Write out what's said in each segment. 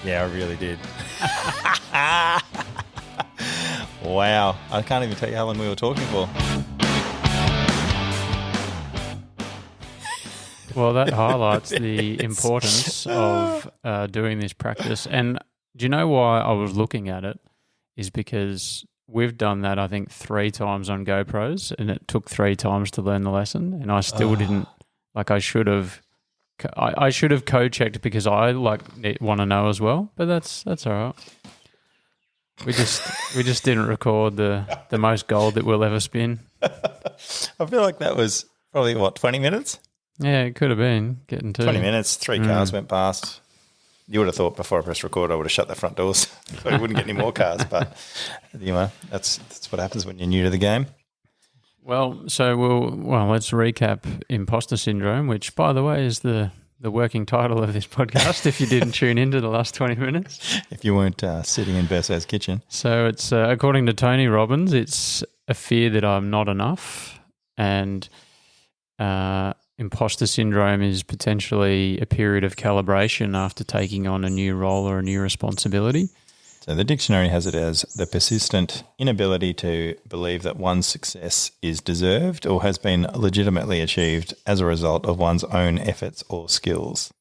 Yeah, I really did. Wow. I can't even tell you how long we were talking for. Well, that highlights the importance of doing this practice. And do you know why I was looking at it? Is because we've done that, I think, 3 times on GoPros, and it took 3 times to learn the lesson. And I still didn't, I should have co-checked because I want to know as well. But that's all right. We just didn't record the most gold that we'll ever spin. I feel like that was probably, 20 minutes? Yeah, it could have been getting to 20 minutes, 3 cars went past. You would have thought before I pressed record I would have shut the front doors so we wouldn't get any more cars. But, that's what happens when you're new to the game. Well, let's recap Imposter Syndrome, which, by the way, is the working title of this podcast if you didn't tune into the last 20 minutes. If you weren't sitting in Burso's kitchen. So it's, according to Tony Robbins, it's a fear that I'm not enough, and imposter syndrome is potentially a period of calibration after taking on a new role or a new responsibility. So the dictionary has it as the persistent inability to believe that one's success is deserved or has been legitimately achieved as a result of one's own efforts or skills.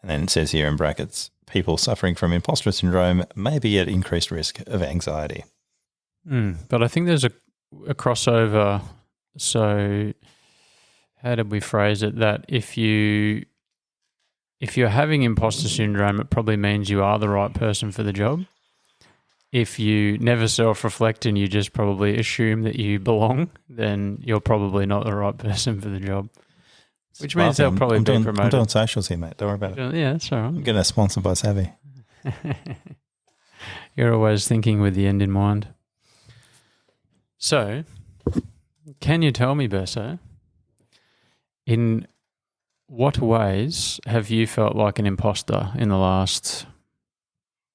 And then it says here in brackets, people suffering from imposter syndrome may be at increased risk of anxiety. But I think there's a crossover. So how did we phrase it? That if you're having imposter syndrome, it probably means you are the right person for the job. If you never self-reflect and you just probably assume that you belong, then you're probably not the right person for the job. Which means they'll probably be promoted. I'm doing socials here, mate. Don't worry about it. Yeah, that's all right. I'm getting sponsored by Savvy. You're always thinking with the end in mind. So, can you tell me, Burso, in what ways have you felt like an imposter in the last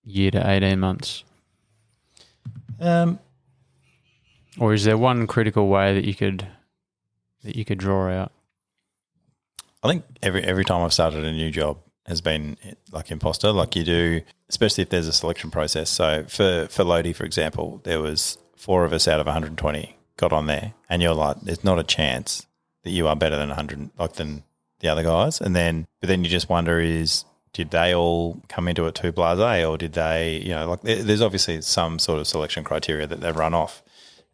year to 18 months? Or is there one critical way that you could draw out? I think every time I've started a new job has been like imposter, like you do, especially if there's a selection process. So for Lodi, for example, there was 4 of us out of 120 got on there, and you're like, there's not a chance that you are better than 100, than the other guys. But then you just wonder did they all come into it too blasé, or did they, there's obviously some sort of selection criteria that they've run off.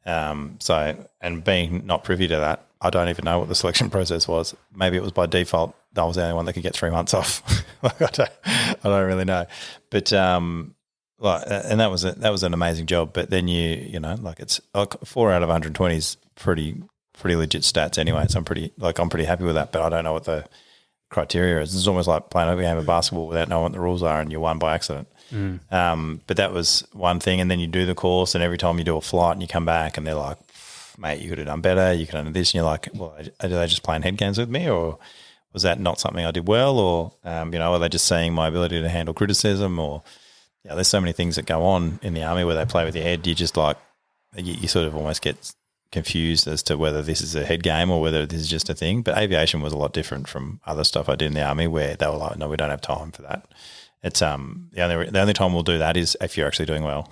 And being not privy to that, I don't even know what the selection process was. Maybe it was by default I was the only one that could get 3 months off. I don't really know. But and that was an amazing job. But then it's 4 out of 120 is pretty legit stats anyway. So I'm pretty happy with that. But I don't know what the criteria is. It's almost like playing a game of basketball without knowing what the rules are, and you won by accident. But that was one thing. And then you do the course, and every time you do a flight and you come back and they're like, mate, you could have done better, you could have done this, and you're like, well, are they just playing head games with me, or was that not something I did well, or are they just seeing my ability to handle criticism, or there's so many things that go on in the army where they play with your head. You just you sort of almost get confused as to whether this is a head game or whether this is just a thing. But aviation was a lot different from other stuff I did in the army, where they were like, no, we don't have time for that. It's the only time we'll do that is if you're actually doing well.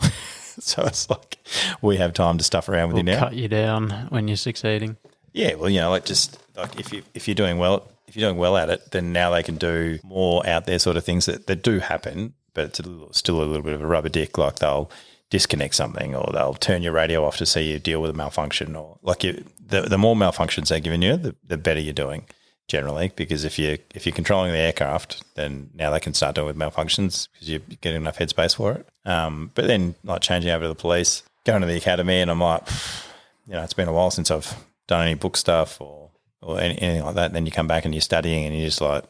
So it's like we have time to stuff around with you now. Cut you down when you're succeeding. Yeah, well, if you're doing well at it, then now they can do more out there sort of things that do happen, but it's still a little bit of a rubber dick. Like they'll disconnect something, or they'll turn your radio off to see you deal with a malfunction, or the more malfunctions they're giving you, the better you're doing generally. Because if you're controlling the aircraft, then now they can start doing with malfunctions because you're getting enough headspace for it. But then changing over to the police, going to the academy, and I'm like, it's been a while since I've done any book stuff or anything like that. And then you come back and you're studying, and you're just like,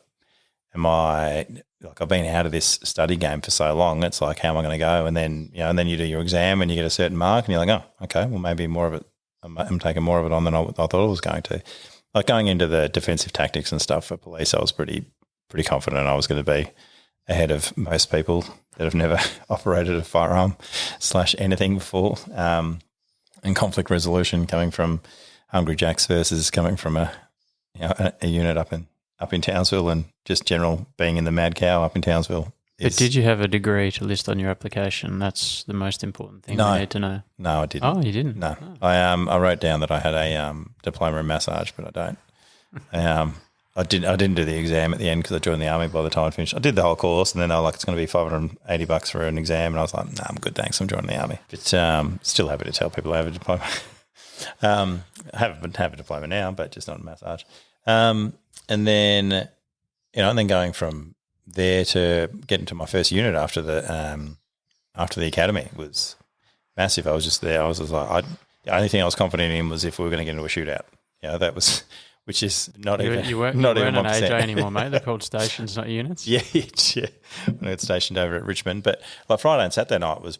I've been out of this study game for so long. It's like, how am I going to go? And then, and then you do your exam and you get a certain mark, and you're like, oh, okay, well, maybe more of it. I'm taking more of it on than I thought I was going to. Like going into the defensive tactics and stuff for police, I was pretty confident I was going to be ahead of most people that have never operated a firearm / anything before. And conflict resolution coming from Hungry Jacks versus coming from a unit up in Townsville, and just general being in the Mad Cow up in Townsville, But did you have a degree to list on your application? That's the most important thing we need to know. No, I didn't. Oh, you didn't? No. Oh. I wrote down that I had a diploma in massage, but I don't. I didn't do the exam at the end because I joined the army by the time I finished. I did the whole course, and then they were like, it's going to be $580 for an exam, and I was like, nah, I'm good, thanks. I'm joining the army. But still happy to tell people I have a diploma. I have a diploma now, but just not in massage. And then, and then going from there to getting to my first unit after the academy was massive. I was just there. I was just like, the only thing I was confident in was if we were going to get into a shootout. That was. Which is not even you weren't not an even 1%. AJ anymore, mate. They're called stations, not units. Yeah. When I got stationed over at Richmond, but like Friday and Saturday night was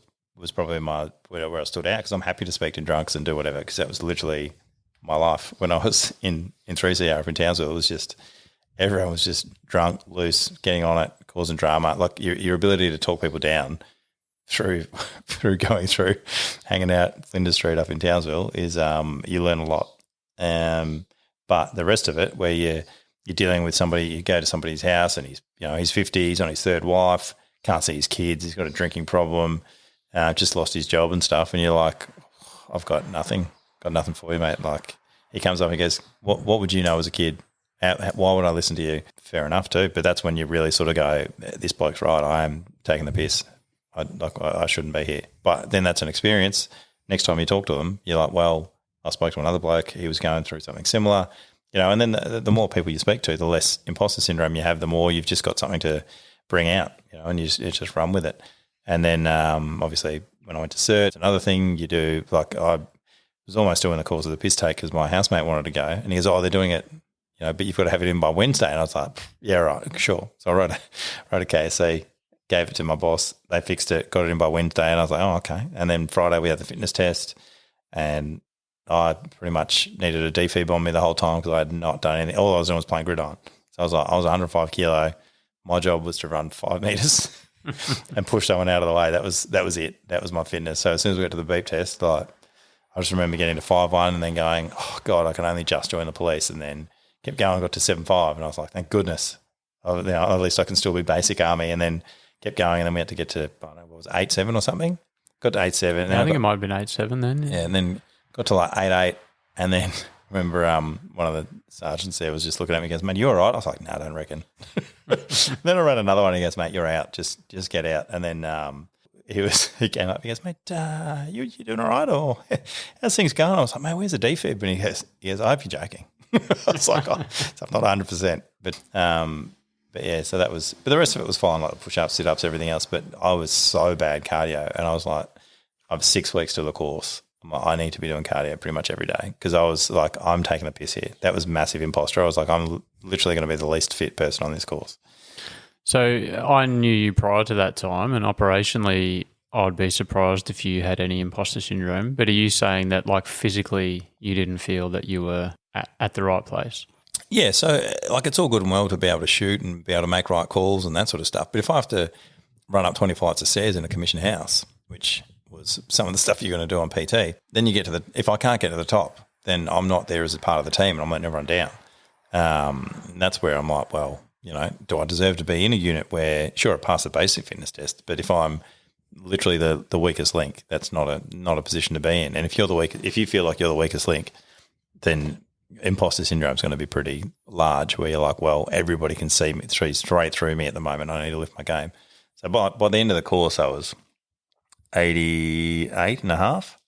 probably where I stood out because I'm happy to speak to drunks and do whatever because that was literally my life when I was in 3CR up in Townsville. It was just everyone was just drunk, loose, getting on it, causing drama. Like your ability to talk people down through going through hanging out Flinders Street up in Townsville is you learn a lot. But the rest of it, where you're dealing with somebody, you go to somebody's house and he's 50, he's on his third wife, can't see his kids, he's got a drinking problem, just lost his job and stuff, and you're like, I've got nothing for you, mate. Like he comes up and goes, what would you know as a kid? Why would I listen to you? Fair enough too, but that's when you really sort of go, this bloke's right, I am taking the piss. I shouldn't be here. But then that's an experience. Next time you talk to them, you're like, well, I spoke to another bloke. He was going through something similar, and then the more people you speak to, the less imposter syndrome you have, the more you've just got something to bring out, and you just run with it. And then obviously when I went to cert, another thing you do, like I was almost doing the course of the piss take because my housemate wanted to go, and he goes, oh, they're doing it, but you've got to have it in by Wednesday. And I was like, yeah, right, sure. So I wrote a KSC, gave it to my boss. They fixed it, got it in by Wednesday, and I was like, oh, okay. And then Friday we had the fitness test, and I pretty much needed a defib on me the whole time because I had not done anything. All I was doing was playing gridiron. So I was 105 kilo. My job was to run 5 meters and push someone out of the way. That was it. That was my fitness. So as soon as we got to the beep test, like I just remember getting to 5-1 and then going, oh God, I can only just join the police, and then kept going, got to 7-5, and I was like, thank goodness. At least I can still be basic army, and then kept going, and then we had to get to, I don't know, what was it, 8-7 or something? Got to 8-7. I think it might have been 8-7 then. Yeah, and then got to like 8-8, and then remember one of the sergeants there was just looking at me and goes, mate, you all right? I was like, no, I don't reckon. Then I ran another one and he goes, mate, you're out. Just get out. And then he came up, he goes, mate, you doing all right? Or how's things going? I was like, mate, where's the defib? And he goes, I hope you're joking. I was like, I'm not 100%. But yeah, so that was – but the rest of it was fine, like push-ups, sit-ups, everything else. But I was so bad cardio, and I was like, I have 6 weeks to the course. I need to be doing cardio pretty much every day because I was like, I'm taking the piss here. That was massive imposter. I was like, I'm literally going to be the least fit person on this course. So I knew you prior to that time, and operationally I'd be surprised if you had any imposter syndrome. But are you saying that like physically you didn't feel that you were at the right place? Yeah, so like it's all good and well to be able to shoot and be able to make right calls and that sort of stuff. But if I have to run up 20 flights of stairs in a commission house, which was some of the stuff you're going to do on PT, then you get to if I can't get to the top, then I'm not there as a part of the team and I'm letting everyone down. And that's where I'm like, well, do I deserve to be in a unit where, sure, I passed the basic fitness test, but if I'm literally the weakest link, that's not a position to be in. And if you feel like you're the weakest link, then imposter syndrome is going to be pretty large where you're like, well, everybody can see me straight through me at the moment. I need to lift my game. So by the end of the course, I was 88 and a half.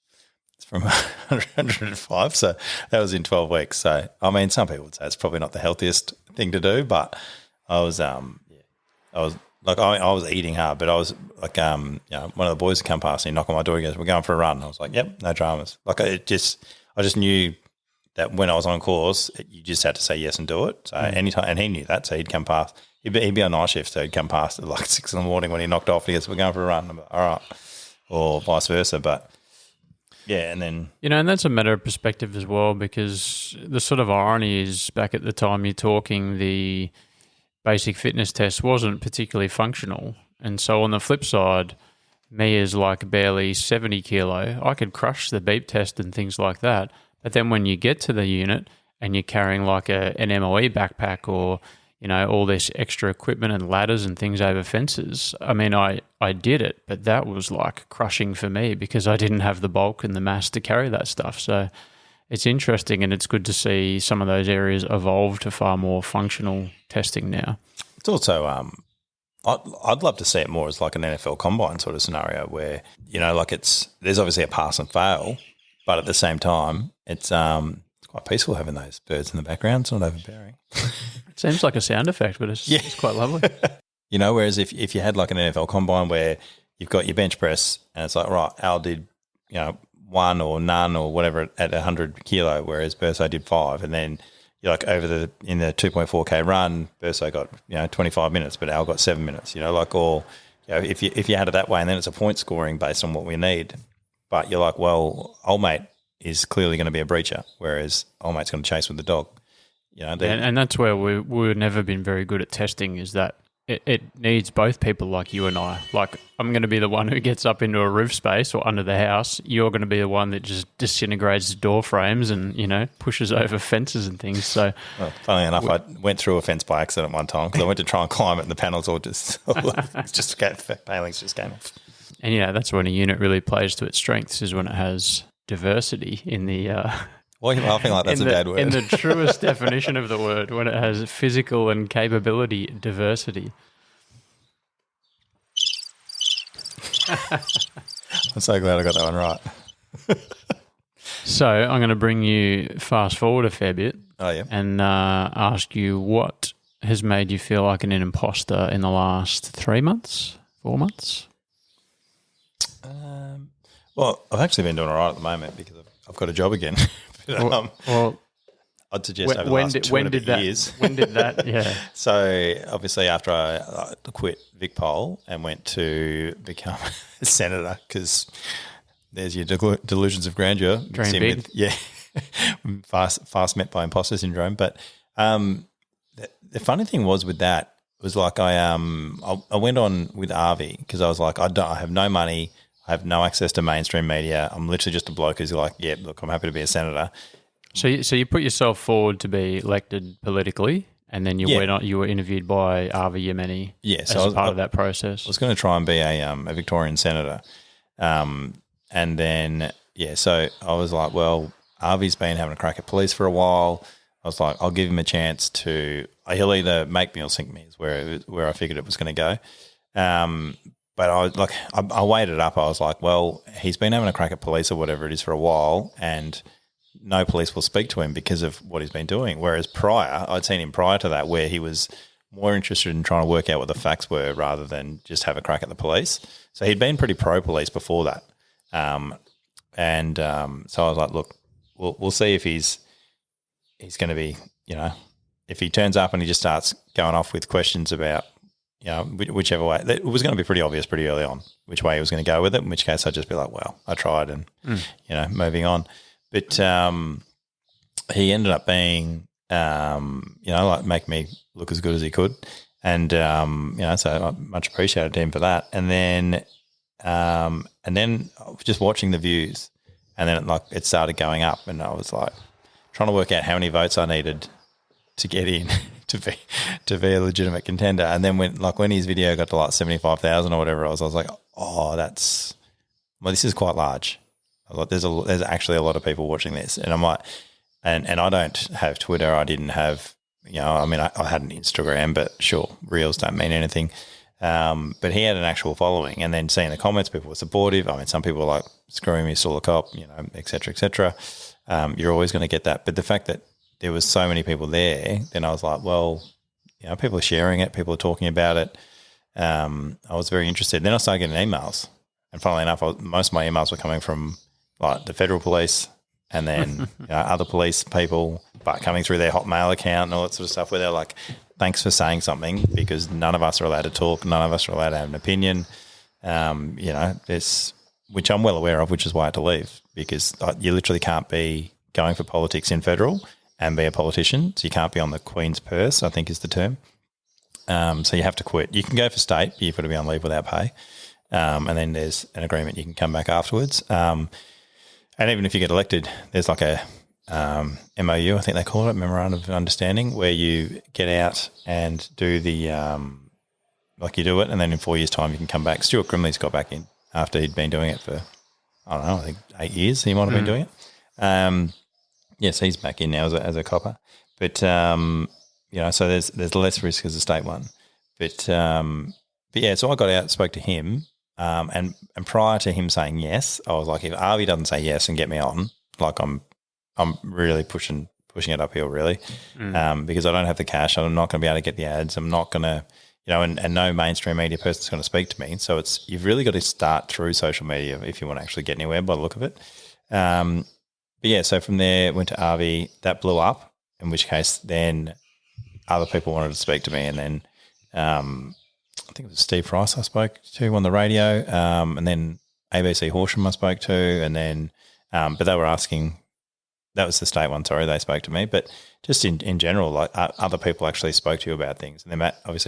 It's from 105. So that was in 12 weeks. So, I mean, some people would say it's probably not the healthiest thing to do, but I was eating hard, but I was like, one of the boys would come past and knock on my door. He goes, we're going for a run. And I was like, yep, no dramas. Like I just knew that when I was on course, you just had to say yes and do it. So anytime, and he knew that, so he'd come past. He'd be on night shift, so he'd come past at like 6 a.m. when he knocked off. He goes, we're going for a run. I'm like, all right. Or vice versa. But yeah, and then and that's a matter of perspective as well, because the sort of irony is back at the time you're talking, the basic fitness test wasn't particularly functional. And so on the flip side, me as like barely 70 kilo, I could crush the beep test and things like that. But then when you get to the unit and you're carrying like an MOE backpack or all this extra equipment and ladders and things over fences. I mean, I did it, but that was like crushing for me because I didn't have the bulk and the mass to carry that stuff. So it's interesting, and it's good to see some of those areas evolve to far more functional testing now. It's also, I'd love to see it more as like an NFL combine sort of scenario where, there's obviously a pass and fail, but at the same time, it's quite peaceful having those birds in the background. It's not overbearing. It seems like a sound effect, but it's quite lovely. Whereas if you had like an NFL combine where you've got your bench press and it's like, right, Al did, one or none or whatever at 100 kilo, whereas Burso did 5, and then you're like in the 2.4K run, Burso got 25 minutes, but Al got 7 minutes. If you had it that way, and then it's a point scoring based on what we need, but you're like, well, old mate is clearly going to be a breacher, whereas old mate's going to chase with the dog. And that's where we've never been very good at testing, is that it needs both people like you and I. Like, I'm going to be the one who gets up into a roof space or under the house. You're going to be the one that just disintegrates door frames and, pushes over fences and things. So, well, funnily enough, I went through a fence by accident one time because I went to try and climb it and the panels palings just came off. And, that's when a unit really plays to its strengths, is when it has diversity in the... Why are you laughing like that's a bad word? In the truest definition of the word, when it has physical and capability diversity. I'm so glad I got that one right. So I'm going to bring you fast forward a fair bit. Oh, yeah. And ask you what has made you feel like an imposter in the last 3 months, 4 months? Well, I've actually been doing all right at the moment because I've got a job again. I'd suggest over the last 2 years. When did that? Yeah. So obviously after I quit Vic Poll and went to become a senator, because there's your delusions of grandeur. Dream big. Fast met by imposter syndrome. But the funny thing was with that was like I went on with Arvi because I was like, I have no money. I have no access to mainstream media. I'm literally just a bloke who's like, yeah, look, I'm happy to be a senator. So you put yourself forward to be elected politically, and then you were interviewed by Arvi Yemeni as part of that process. I was going to try and be a Victorian senator. And then, so I was like, well, Arvi's been having a crack at police for a while. I was like, I'll give him a chance to – he'll either make me or sink me is where I figured it was going to go. But I weighed it up. I was like, well, he's been having a crack at police or whatever it is for a while, and no police will speak to him because of what he's been doing. Whereas I'd seen him prior to that where he was more interested in trying to work out what the facts were rather than just have a crack at the police. So he'd been pretty pro-police before that. So I was like, look, we'll see if he's going to be, if he turns up and he just starts going off with questions about, whichever way. It was going to be pretty obvious pretty early on which way he was going to go with it, in which case I'd just be like, well, I tried and, moving on. But he ended up being, make me look as good as he could. And, so I much appreciated him for that. And then just watching the views, and then it started going up, and I was like trying to work out how many votes I needed to get in to be a legitimate contender. And then when his video got to like 75,000 or whatever I was like, oh, this is quite large. I was like, there's actually a lot of people watching this. And I'm like, and I don't have Twitter. I didn't have, I had an Instagram, but sure, reels don't mean anything. But he had an actual following, and then seeing the comments, people were supportive. I mean, some people were like, screwing me, still a cop, et cetera, et cetera. You're always going to get that. But the fact that there was so many people there, then I was like, well, people are sharing it, people are talking about it. I was very interested. Then I started getting emails, and funnily enough, most of my emails were coming from like the federal police, and then other police people, but coming through their Hotmail account and all that sort of stuff, where they're like, thanks for saying something, because none of us are allowed to talk, none of us are allowed to have an opinion. There's, which I'm well aware of, which is why I had to leave, because you literally can't be going for politics in federal and be a politician. So you can't be on the Queen's purse, I think is the term. So you have to quit. You can go for state, but you've got to be on leave without pay. And then there's an agreement you can come back afterwards. And even if you get elected, there's like MOU, I think they call it, Memorandum of Understanding, where you get out and do the you do it, and then in 4 years' time you can come back. Stuart Grimley's got back in after he'd been doing it for, I don't know, I think 8 years he might have been doing it. Yes, he's back in now as a copper. But, so there's less risk as a state one. But yeah, so I got out, spoke to him, and prior to him saying yes, I was like, if Arby doesn't say yes and get me on, like I'm really pushing it uphill, really, because I don't have the cash. I'm not going to be able to get the ads. I'm not going to, and no mainstream media person's going to speak to me. So you've really got to start through social media if you want to actually get anywhere by the look of it. But yeah, so from there went to RV, that blew up, in which case then other people wanted to speak to me, and then I think it was Steve Price I spoke to on the radio, and then ABC Horsham I spoke to, and then but they were asking, that was the state one, sorry, they spoke to me, but just in general, like other people actually spoke to you about things. And then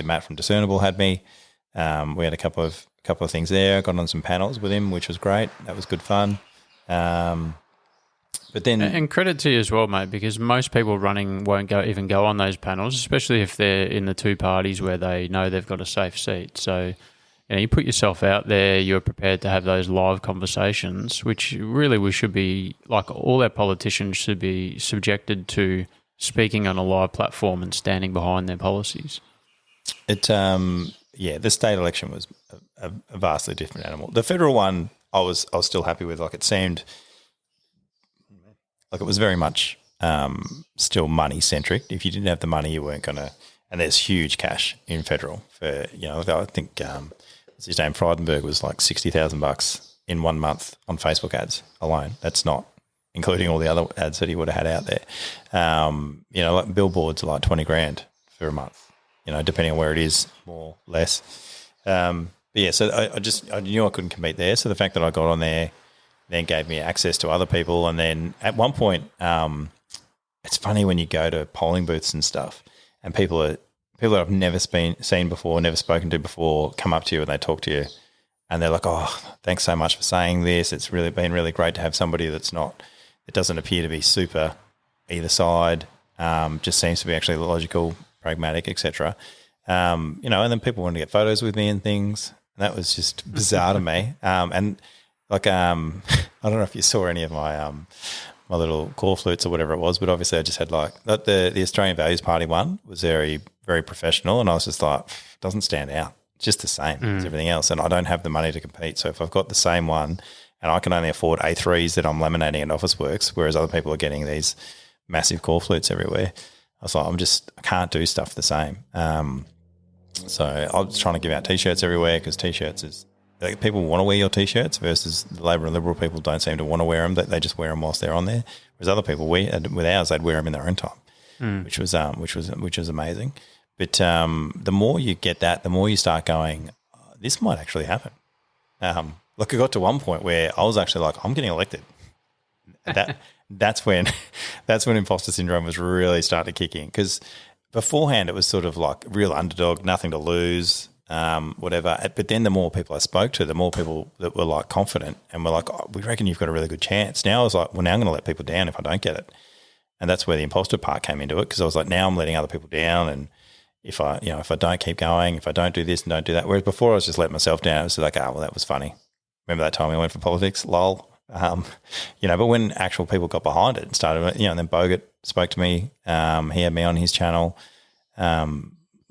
Matt from Discernible had me. We had a couple of things there. Got on some panels with him, which was great. That was good fun. But then, and credit to you as well, mate, because most people running won't even go on those panels, especially if they're in the two parties where they know they've got a safe seat. So, you put yourself out there, you're prepared to have those live conversations, which really we should be, like all our politicians should be subjected to speaking on a live platform and standing behind their policies. The state election was a vastly different animal. The federal one, I was still happy with. Like, it seemed like it was very much still money centric. If you didn't have the money, you weren't gonna. And there's huge cash in federal for I think his name Frydenberg was like $60,000 in 1 month on Facebook ads alone. That's not including all the other ads that he would have had out there. Like billboards are like 20 grand for a month. Depending on where it is, more, less. But yeah, so I knew I couldn't compete there. So the fact that I got on there then gave me access to other people. And then at one point, it's funny when you go to polling booths and stuff, and people that I've never seen before, never spoken to before, come up to you and they talk to you, and they're like, "Oh, thanks so much for saying this. It's really been really great to have somebody it doesn't appear to be super either side. Just seems to be actually logical, pragmatic, etc." And then people wanted to get photos with me and things. And that was just bizarre to me. And like, I don't know if you saw any of my my little call flutes or whatever it was, but obviously I just had like the Australian Values Party one was very, very professional, and I was just like, doesn't stand out. It's just the same as everything else, and I don't have the money to compete. So if I've got the same one and I can only afford A3s that I'm laminating at Officeworks, whereas other people are getting these massive call flutes everywhere, I was like, I can't do stuff the same. So I was trying to give out T-shirts everywhere, because T-shirts is, like, people want to wear your T-shirts versus the Labor and Liberal people don't seem to want to wear them. They just wear them whilst they're on there. Whereas other people, with ours, they'd wear them in their own time, which was amazing. But the more you get that, the more you start going, oh, this might actually happen. Look, I got to one point where I was actually like, I'm getting elected. That's when imposter syndrome was really starting to kick in, because beforehand it was sort of like real underdog, nothing to lose. Whatever. But then the more people I spoke to, the more people that were like confident and were like, oh, we reckon you've got a really good chance. Now I was like, well, now I'm going to let people down if I don't get it. And that's where the imposter part came into it, because I was like, now I'm letting other people down. And if I don't keep going, if I don't do this and don't do that. Whereas before I was just letting myself down. I was like, well, that was funny. Remember that time I went for politics? Lol. But when actual people got behind it and started, and then Bogut spoke to me. He had me on his channel.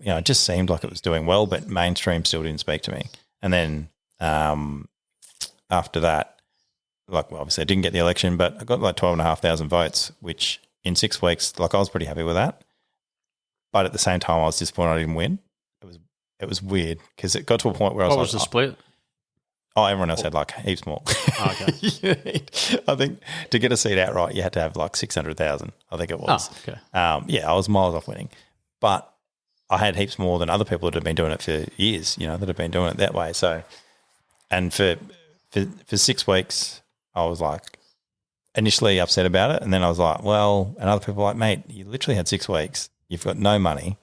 It just seemed like it was doing well, but mainstream still didn't speak to me. And then after that, obviously I didn't get the election, but I got like 12,500 votes, which in 6 weeks, I was pretty happy with that. But at the same time, I was disappointed I didn't win. It was weird, because it got to a point where I was What was the split? Oh, everyone else had like heaps more. Oh, okay. I think to get a seat outright, you had to have like 600,000. I think it was. Oh, okay. I was miles off winning, but I had heaps more than other people that have been doing it for years. That have been doing it that way. So, and for 6 weeks, I was like initially upset about it, and then I was like, well, and other people were like, mate, you literally had 6 weeks. You've got no money.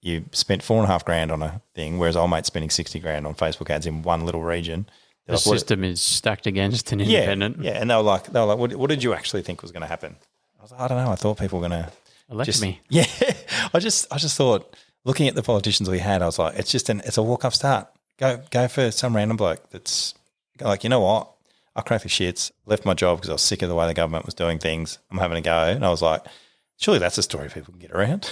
You spent $4,500 on a thing, whereas old mate's spending 60 grand on Facebook ads in one little region. The system is stacked against an independent. Yeah, and they were like, what did you actually think was going to happen? I was like, I don't know. I thought people were going to Elect me. Yeah, I just thought, looking at the politicians we had, I was like, it's a walk-up start. Go for some random bloke that's like, you know what? I cracked the shits, left my job because I was sick of the way the government was doing things. I'm having a go. And I was like, surely that's a story people can get around.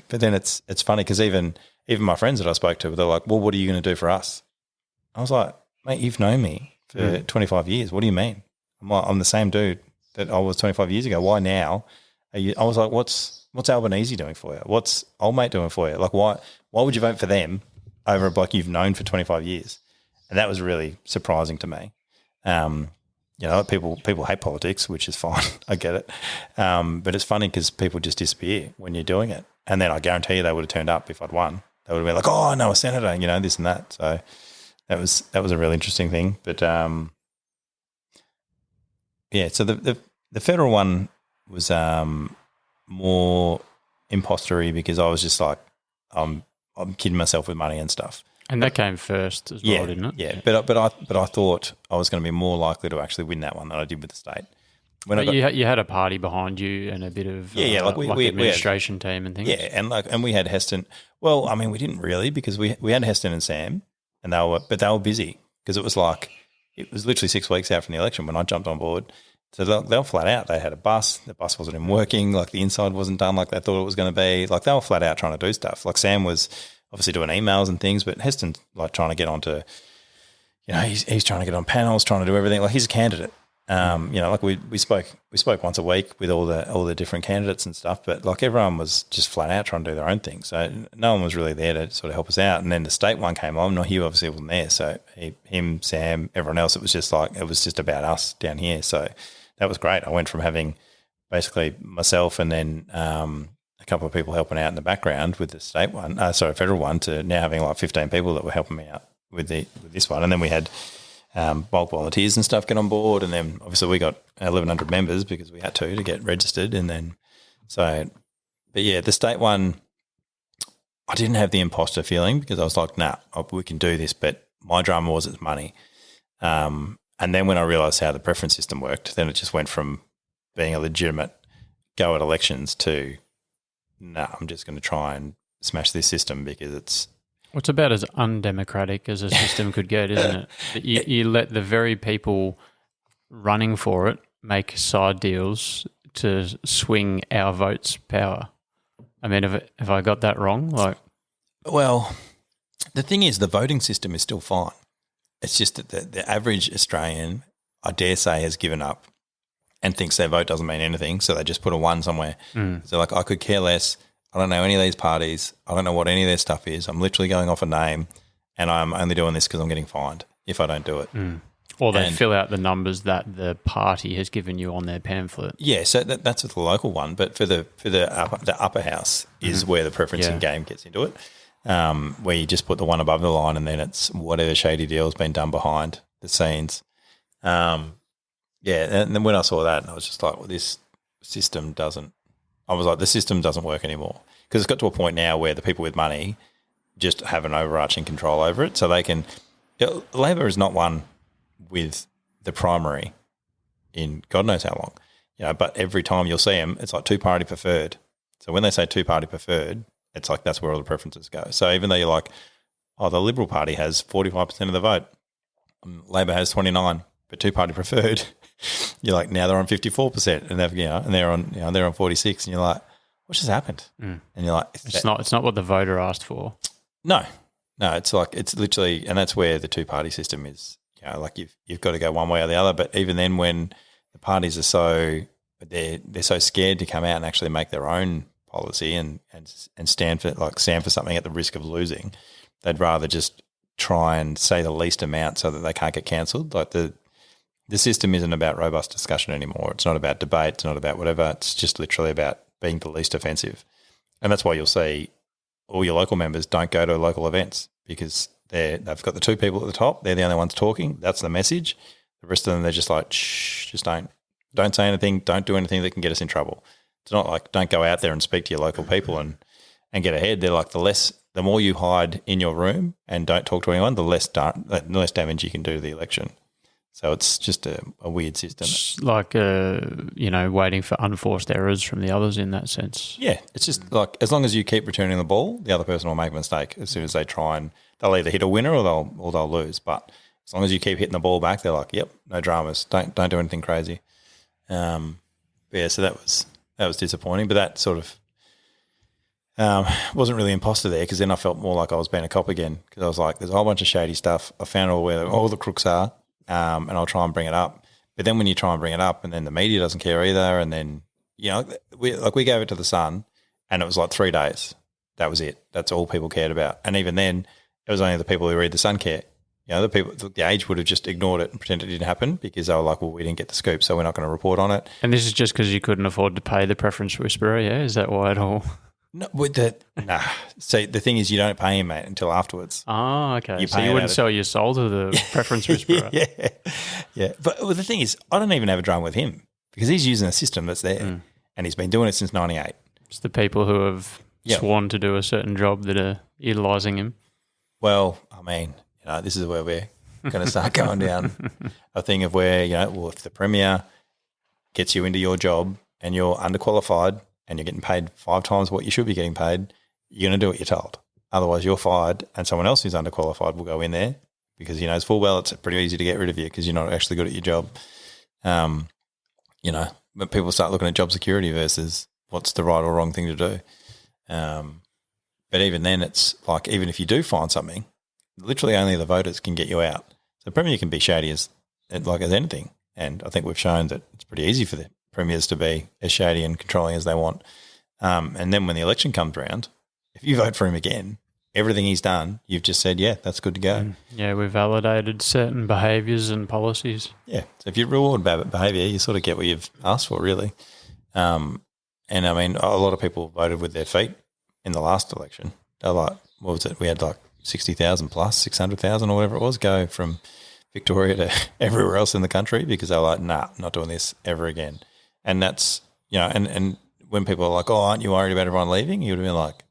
But then it's funny because even my friends that I spoke to, they're like, well, what are you going to do for us? I was like, mate, you've known me for 25 years. What do you mean? I'm the same dude that I was 25 years ago. Why now? I was like, what's Albanese doing for you? What's old mate doing for you? Like, why would you vote for them over a bloke you've known for 25 years? And that was really surprising to me. People hate politics, which is fine. I get it. But it's funny because people just disappear when you're doing it. And then I guarantee you they would have turned up if I'd won. They would have been like, oh, no, a senator, this and that. So that was a really interesting thing. But, so the federal one was more impostery because I was just like, I'm kidding myself with money and stuff. And that came first as well, didn't it? Yeah, but I thought I was going to be more likely to actually win that one than I did with the state. You had a party behind you and a bit of we administration team and things. Yeah, and we had Heston. Well, I mean, we didn't really because we had Heston and Sam, and they were busy because it was literally 6 weeks out from the election when I jumped on board. So they were flat out. They had a bus. The bus wasn't even working. Like the inside wasn't done like they thought it was going to be. Like they were flat out trying to do stuff. Like Sam was obviously doing emails and things, but Heston's like trying to get onto, he's trying to get on panels, trying to do everything. Like he's a candidate. Like we spoke once a week with all the different candidates and stuff, but like everyone was just flat out trying to do their own thing. So no one was really there to sort of help us out. And then the state one came on. No, Hugh obviously wasn't there. So him, Sam, everyone else, it was just about us down here. So that was great. I went from having basically myself and then a couple of people helping out in the background with the federal one, to now having like 15 people that were helping me out with this one. And then we had bulk volunteers and stuff get on board, and then obviously we got 1,100 members because we had to get registered. And then the state one, I didn't have the imposter feeling because I was like, nah, we can do this. But my drama was it's money. And then when I realised how the preference system worked, then it just went from being a legitimate go at elections to, I'm just going to try and smash this system because it's about as undemocratic as a system could get, isn't it? You let the very people running for it make side deals to swing our votes' power. I mean, have I got that wrong? Well, the thing is, the voting system is still fine. It's just that the average Australian, I dare say, has given up and thinks their vote doesn't mean anything, so they just put a 1 somewhere. So like, I could care less. I don't know any of these parties. I don't know what any of their stuff is. I'm literally going off a name, and I'm only doing this because I'm getting fined if I don't do it. Or they fill out the numbers that the party has given you on their pamphlet. Yeah, so that's with the local one, but for the upper house is where the preferencing game gets into it. Where you just put the one above the line and then it's whatever shady deal has been done behind the scenes. And then when I saw that, I was just like, well, this system doesn't – I was like, the system doesn't work anymore because it's got to a point now where the people with money just have an overarching control over it. So they can – Labor is not one with the primary in God knows how long, but every time you'll see them, it's like two-party preferred. So when they say two-party preferred – it's like that's where all the preferences go. So even though you're like, oh, the Liberal Party has 45% of the vote, Labor has 29%, but two-party preferred, you're like, now they're on 54%, and they're on 46%, and you're like, what just happened? And you're like, it's not what the voter asked for. No, it's like it's literally, and that's where the two-party system is. Like you've got to go one way or the other. But even then, when the parties are they're so scared to come out and actually make their own policy and stand for something at the risk of losing, they'd rather just try and say the least amount so that they can't get cancelled. Like the system isn't about robust discussion anymore. It's not about debate. It's not about whatever. It's just literally about being the least offensive. And that's why you'll see all your local members don't go to local events because they've got the two people at the top. They're the only ones talking. That's the message. The rest of them, they're just like, shh, just don't say anything. Don't do anything that can get us in trouble. It's not like don't go out there and speak to your local people and get ahead. They're like the more you hide in your room and don't talk to anyone, the less damage you can do to the election. So it's just a weird system. It's like, waiting for unforced errors from the others in that sense. Yeah, it's just like as long as you keep returning the ball, the other person will make a mistake as soon as they try, and they'll either hit a winner or they'll lose. But as long as you keep hitting the ball back, they're like, "Yep, no dramas. Don't do anything crazy." So that was disappointing. But that sort of wasn't really imposter there, because then I felt more like I was being a cop again, because I was like, there's a whole bunch of shady stuff. I found where all the crooks are, and I'll try and bring it up. But then when you try and bring it up, and then the media doesn't care either, and then we gave it to the Sun, and it was like 3 days. That was it. That's all people cared about. And even then, it was only the people who read the Sun care. The Age would have just ignored it and pretended it didn't happen, because they were like, well, we didn't get the scoop, so we're not going to report on it. And this is just because you couldn't afford to pay the preference whisperer, yeah? Is that why it all? No, nah. So the thing is, you don't pay him, mate, until afterwards. Oh, okay. So you wouldn't sell your soul to the preference whisperer. Yeah. But the thing is, I don't even have a drama with him, because he's using a system that's there, and he's been doing it since '98. It's the people who have sworn to do a certain job that are utilising him. Well, I mean, this is where we're going to start going down a thing of where, if the Premier gets you into your job and you're underqualified and you're getting paid 5 times what you should be getting paid, you're going to do what you're told. Otherwise, you're fired, and someone else who's underqualified will go in there, because he knows full well it's pretty easy to get rid of you because you're not actually good at your job. But people start looking at job security versus what's the right or wrong thing to do. But even then, it's like, even if you do find something, literally only the voters can get you out. So Premier can be shady as anything. And I think we've shown that it's pretty easy for the premiers to be as shady and controlling as they want. And then when the election comes around, if you vote for him again, everything he's done, you've just said, yeah, that's good to go. Yeah, we've validated certain behaviours and policies. Yeah. So if you reward bad behaviour, you sort of get what you've asked for, really. And I mean, a lot of people voted with their feet in the last election. They're like, what was it? We had like 60,000 plus, 600,000 or whatever it was, go from Victoria to everywhere else in the country, because they were like, nah, not doing this ever again. And that's, and when people are like, oh, aren't you worried about everyone leaving? You would have been like,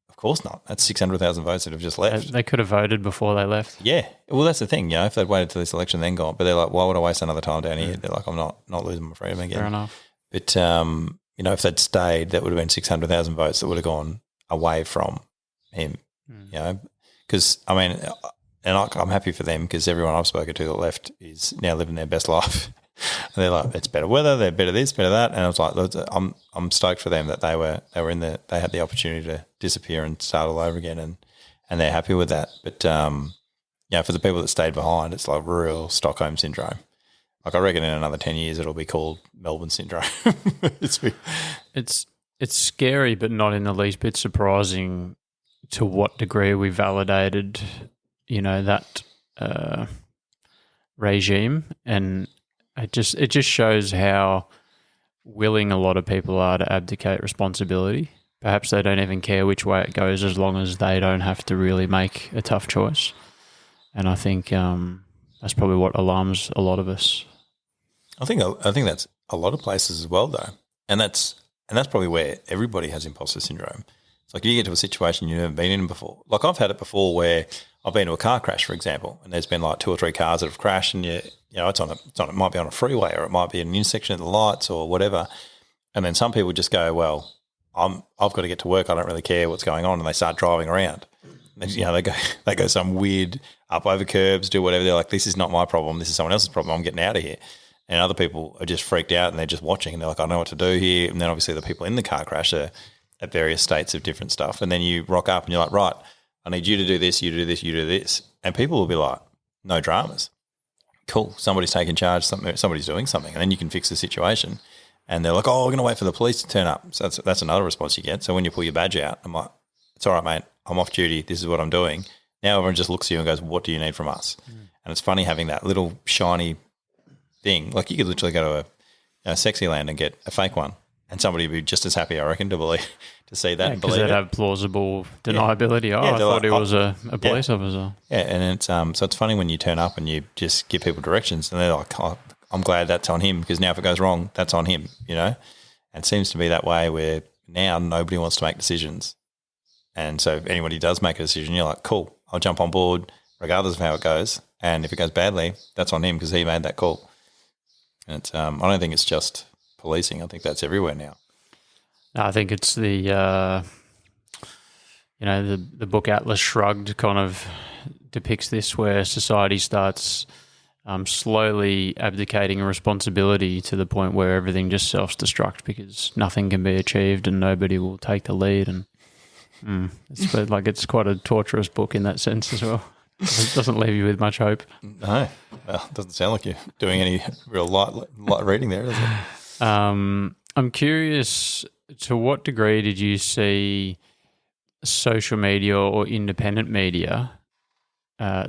of course not. That's 600,000 votes that have just left. They could have voted before they left. Yeah. Well, that's the thing, if they'd waited till this election then gone. But they're like, why would I waste another time down here? They're like, I'm not losing my freedom again. Fair enough. But, if they'd stayed, that would have been 600,000 votes that would have gone away from him, because, I mean, and I'm happy for them, because everyone I've spoken to that left is now living their best life. They're like, it's better weather, they're better this, better that. And I was like, I'm stoked for them that they had the opportunity to disappear and start all over again, and they're happy with that. But, for the people that stayed behind, it's like real Stockholm syndrome. Like, I reckon in another 10 years it'll be called Melbourne syndrome. It's scary, but not in the least bit surprising to what degree we validated, that regime. And it just shows how willing a lot of people are to abdicate responsibility. Perhaps they don't even care which way it goes, as long as they don't have to really make a tough choice. And I think that's probably what alarms a lot of us. I think that's a lot of places as well, though, and that's probably where everybody has imposter syndrome. It's like you get to a situation you've never been in before. Like, I've had it before where I've been to a car crash, for example, and there's been like 2 or 3 cars that have crashed, and it might be on a freeway, or it might be an intersection of the lights or whatever. And then some people just go, well, I've got to get to work. I don't really care what's going on, and they start driving around. And, they go some weird up over curbs, do whatever. They're like, this is not my problem. This is someone else's problem. I'm getting out of here. And other people are just freaked out, and they're just watching, and they're like, I don't know what to do here. And then obviously the people in the car crash are at various states of different stuff. And then you rock up and you're like, right, I need you to do this, you do this, you do this. And people will be like, no dramas. Cool. Somebody's taking charge. Somebody's doing something. And then you can fix the situation. And they're like, oh, we're going to wait for the police to turn up. So that's another response you get. So when you pull your badge out, I'm like, it's all right, mate. I'm off duty. This is what I'm doing. Now everyone just looks at you and goes, what do you need from us? And it's funny having that little shiny thing. Like, you could literally go to a sexy land and get a fake one, and somebody would be just as happy, I reckon, to see that and believe it. Because they'd have plausible deniability. Yeah. I thought he was a police officer. Yeah, and it's so it's funny when you turn up and you just give people directions, and they're like, oh, I'm glad that's on him, because now if it goes wrong, that's on him, And it seems to be that way, where now nobody wants to make decisions. And so if anybody does make a decision, you're like, cool, I'll jump on board regardless of how it goes, And if it goes badly, that's on him because he made that call. And it's, I don't think it's just policing. I think that's everywhere now. No, I think it's the the book Atlas Shrugged kind of depicts this, where society starts slowly abdicating responsibility to the point where everything just self-destructs because nothing can be achieved and nobody will take the lead. And it's quite a torturous book in that sense as well. It doesn't leave you with much hope. No, well, it doesn't sound like you're doing any real light reading there, does it? I'm curious, to what degree did you see social media or independent media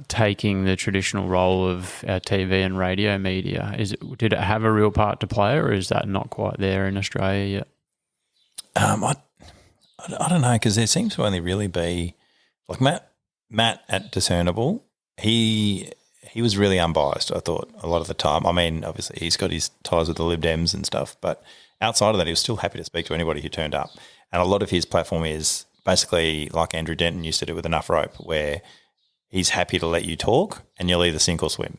taking the traditional role of our TV and radio media? Did it have a real part to play, or is that not quite there in Australia yet? I don't know, because there seems to only really be like Matt at Discernible. He was really unbiased, I thought, a lot of the time. I mean, obviously he's got his ties with the Lib Dems and stuff, but outside of that, he was still happy to speak to anybody who turned up. And a lot of his platform is basically like Andrew Denton used to do with Enough Rope, where he's happy to let you talk and you'll either sink or swim.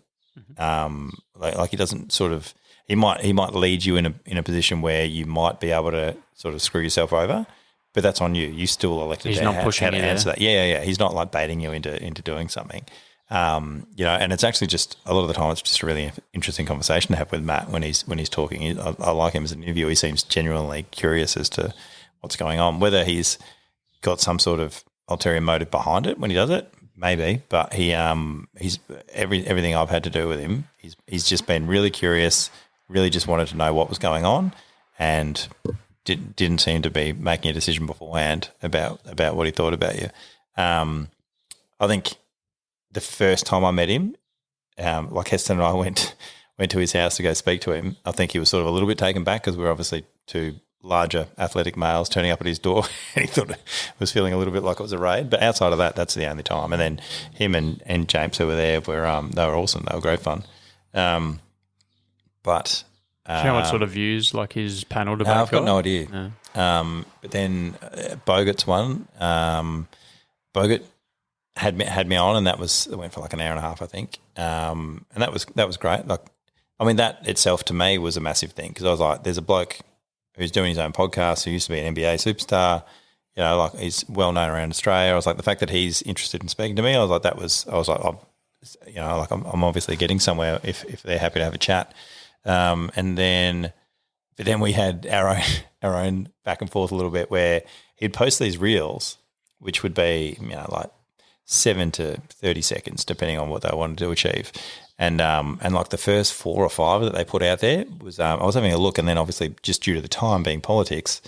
Like he doesn't sort of – he might lead you in a position where you might be able to sort of screw yourself over, but that's on you. You still elected he's to not pushing how to you answer that. Yeah. He's not like baiting you into doing something. And it's actually just a lot of the time it's just a really interesting conversation to have with Matt when he's talking. I like him as an interviewer. He seems genuinely curious as to what's going on, whether he's got some sort of ulterior motive behind it when he does it, maybe. But he's everything I've had to do with him, he's just been really curious, really just wanted to know what was going on, and didn't seem to be making a decision beforehand about what he thought about you. I think the first time I met him, like Heston and I went to his house to go speak to him, I think he was sort of a little bit taken back because we were obviously two larger athletic males turning up at his door, and he thought it was feeling a little bit like it was a raid. But outside of that, that's the only time. And then him and James, who were there, they were awesome. They were great fun. But do you know what sort of views like his panel debate? I've got no idea. No. But then Bogart's one. Bogart had me on, and it went for like an hour and a half, I think. And that was great. Like, I mean, that itself to me was a massive thing, because I was like, there's a bloke who's doing his own podcast who used to be an NBA superstar. You know, like he's well known around Australia. I was like, the fact that he's interested in speaking to me, I'm obviously getting somewhere if they're happy to have a chat. But then we had our own back and forth a little bit, where he'd post these reels, which would be, like 7 to 30 seconds, depending on what they wanted to achieve. And like the first 4 or 5 that they put out there was, I was having a look, and then obviously just due to the time being politics,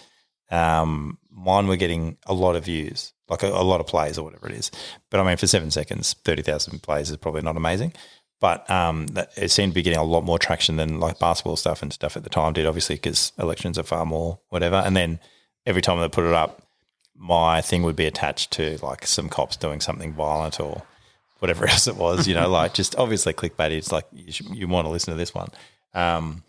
mine were getting a lot of views, like a lot of plays or whatever it is. But I mean, for 7 seconds, 30,000 plays is probably not amazing. But it seemed to be getting a lot more traction than like basketball stuff and stuff at the time did, obviously, because elections are far more whatever. And then every time they put it up, my thing would be attached to like some cops doing something violent or whatever else it was, like just obviously clickbait. It's like you want to listen to this one. And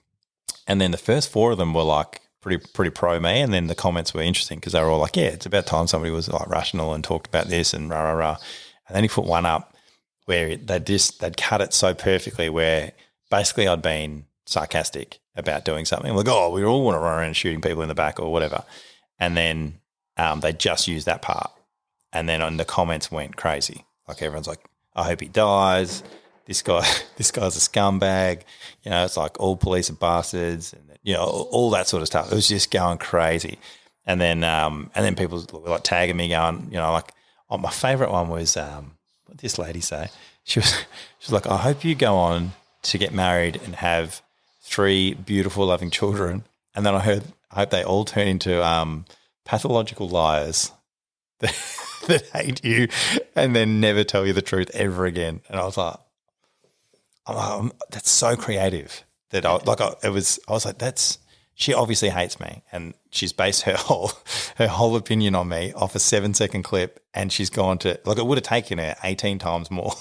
then the first 4 of them were like pretty pro me, and then the comments were interesting because they were all like, yeah, it's about time somebody was like rational and talked about this and rah, rah, rah. And then he put one up where they'd cut it so perfectly, where basically I'd been sarcastic about doing something. Like, oh, we all want to run around shooting people in the back or whatever. And then they just used that part. And then on the comments went crazy. Like everyone's like, I hope he dies. This guy's a scumbag. It's like all police are bastards, and all that sort of stuff. It was just going crazy. And then people were like tagging me, going, like, oh, my favourite one was what did this lady say? She was like, I hope you go on to get married and have 3 beautiful, loving children. And then I hope they all turn into pathological liars that hate you and then never tell you the truth ever again. And I was like, that's so creative that I was like, she obviously hates me, and she's based her whole opinion on me off a 7-second clip, and she's gone to, like, it would have taken her 18 times more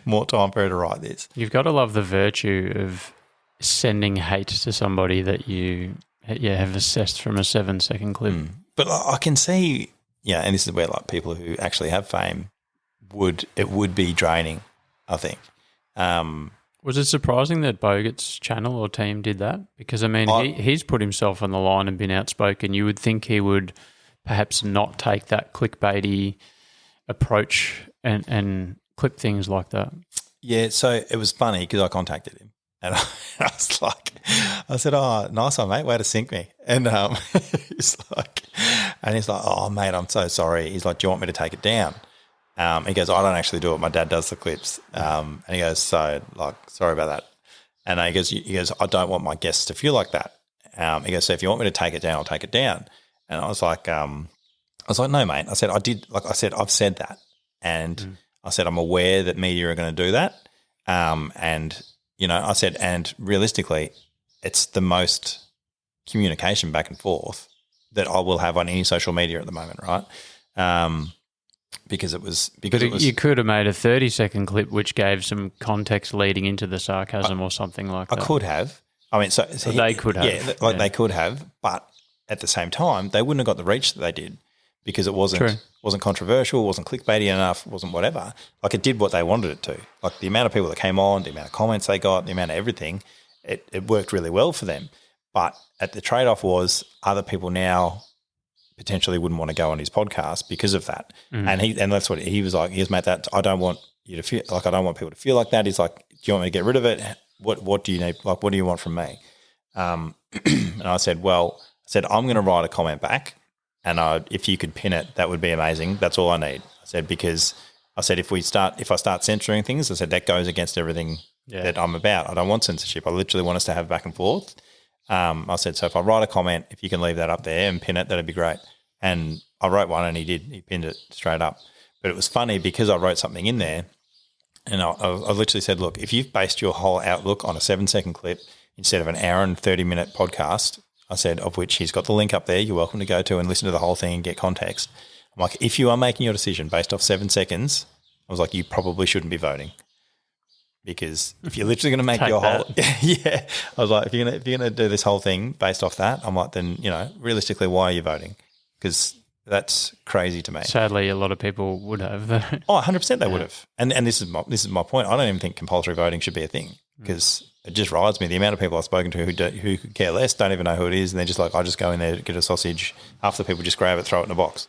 more time for her to write this. You've got to love the virtue of sending hate to somebody that you have assessed from a 7-second clip. But I can see, and this is where like people who actually have fame would be draining I think. Was it surprising that Bogut's channel or team did that? Because, I mean, he's put himself on the line and been outspoken. You would think he would perhaps not take that clickbaity approach and clip things like that. Yeah, so it was funny because I contacted him and I was like, I said, "Oh, nice one, mate. Way to sink me." And he's like, "Oh, mate, I'm so sorry." He's like, "Do you want me to take it down?" He goes, "I don't actually do it. My dad does the clips." And he goes, "So, like, sorry about that." And he goes, "I don't want my guests to feel like that." He goes, "So if you want me to take it down, I'll take it down." And I was like, "No, mate." I said, I've said that. And I said, I'm aware that media are going to do that. And, you know, I said, and realistically, it's the most communication back and forth that I will have on any social media at the moment, right? Because you could have made a 30-second clip which gave some context leading into the sarcasm or something like that. I could have. I mean, so they could have. Yeah, they could have, but at the same time, they wouldn't have got the reach that they did because it wasn't controversial, wasn't clickbaity enough, wasn't whatever. Like, it did what they wanted it to. Like, the amount of people that came on, the amount of comments they got, the amount of everything, it worked really well for them. But at the trade-off was other people now potentially wouldn't want to go on his podcast because of that. And that's what he was like. He was, "Mate, that I don't want you to feel like, I don't want people to feel like that." He's like, "Do you want me to get rid of it? What do you need? Like, what do you want from me?" And I said, "I'm going to write a comment back, and if you could pin it, that would be amazing. That's all I need." I said, because I said, if I start censoring things, I said, that goes against everything that I'm about. I don't want censorship. I literally want us to have back and forth. I said, so if I write a comment, if you can leave that up there and pin it, that'd be great. And I wrote one and he did. He pinned it straight up. But it was funny because I wrote something in there and I literally said, look, if you've based your whole outlook on a 7-second clip instead of an hour and 30-minute podcast, I said, of which he's got the link up there, you're welcome to go to and listen to the whole thing and get context. I'm like, if you are making your decision based off 7 seconds, I was like, you probably shouldn't be voting. Because if you're literally going to make your whole – yeah. I was like, if you're going to do this whole thing based off that, I'm like, then, you know, realistically, why are you voting? Because that's crazy to me. Sadly, a lot of people would have. 100% they would have. And this is my point. I don't even think compulsory voting should be a thing because it just rides me. The amount of people I've spoken to who could care less, don't even know who it is, and they're just like, I just go in there, get a sausage. Half the people just grab it, throw it in a box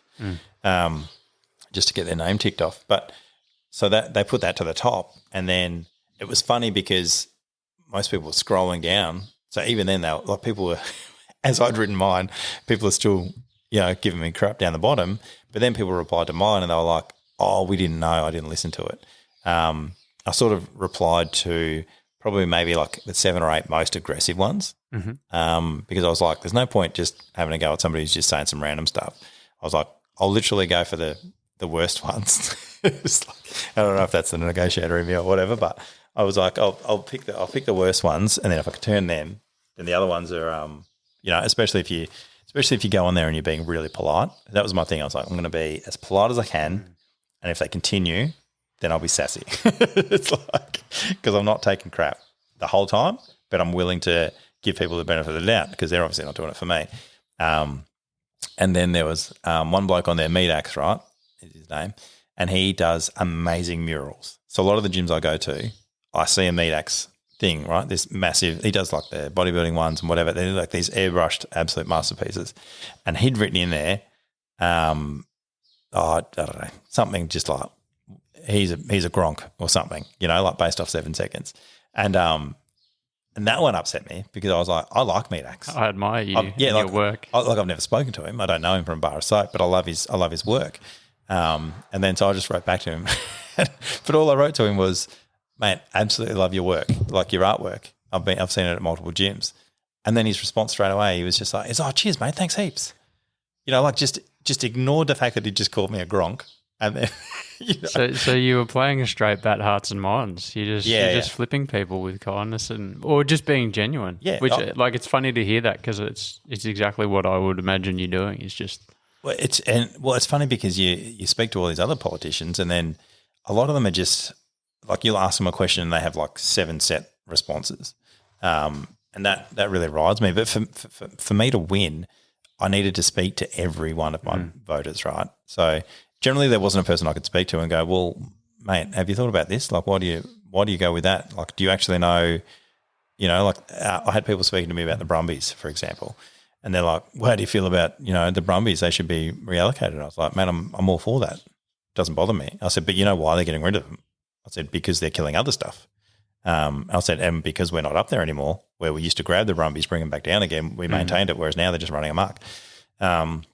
just to get their name ticked off. But so that they put that to the top, and then – it was funny because most people were scrolling down. So even then, people were, as I'd written mine, people are still, you know, giving me crap down the bottom. But then people replied to mine and they were like, "Oh, we didn't know. I didn't listen to it." I sort of replied to probably maybe like the 7 or 8 most aggressive ones because I was like, "There's no point just having a go at somebody who's just saying some random stuff." I was like, "I'll literally go for the worst ones." It's like, I don't know if that's the negotiator in me or whatever, but I was like, I'll pick the worst ones, and then if I can turn them, then the other ones are, you know, especially if you go on there and you're being really polite. That was my thing. I was like, I'm going to be as polite as I can, and if they continue, then I'll be sassy. It's like, because I'm not taking crap the whole time, but I'm willing to give people the benefit of the doubt because they're obviously not doing it for me. And then there was one bloke on there, Meatax, right, is his name, and he does amazing murals. So a lot of the gyms I go to, I see a Meatax thing, right? This massive, he does like the bodybuilding ones and whatever. They're like these airbrushed absolute masterpieces. And he'd written in there, I don't know, something just like he's a Gronk or something, you know, like based off 7 seconds. And that one upset me because I was like, I like Meatax. I admire you your work. I've never spoken to him. I don't know him from a bar of soap, but I love his work. And then so I just wrote back to him. But all I wrote to him was, mate, absolutely love your work, like your artwork. I've seen it at multiple gyms. And then his response straight away, he was just like, "Oh, cheers, mate, thanks heaps." You know, like just ignored the fact that he just called me a Gronk. And then, you know. So you were playing a straight bat, hearts and minds. You're just flipping people with kindness or just being genuine. Yeah, which it's funny to hear that because it's exactly what I would imagine you're doing. It's just it's funny because you speak to all these other politicians and then a lot of them are just like you'll ask them a question and they have like 7 set responses, and that really rides me. But for me to win, I needed to speak to every one of my voters, right? So generally there wasn't a person I could speak to and go, well, mate, have you thought about this? Like, why do you go with that? Like, do you actually know? You know, like I had people speaking to me about the Brumbies, for example, and they're like, well, how do you feel about, the Brumbies? They should be reallocated. I was like, man, I'm all for that. Doesn't bother me. I said, but you know why they're getting rid of them? I said, because they're killing other stuff. I said, and because we're not up there anymore, where we used to grab the Brumbies, bring them back down again, we maintained it, whereas now they're just running amok. And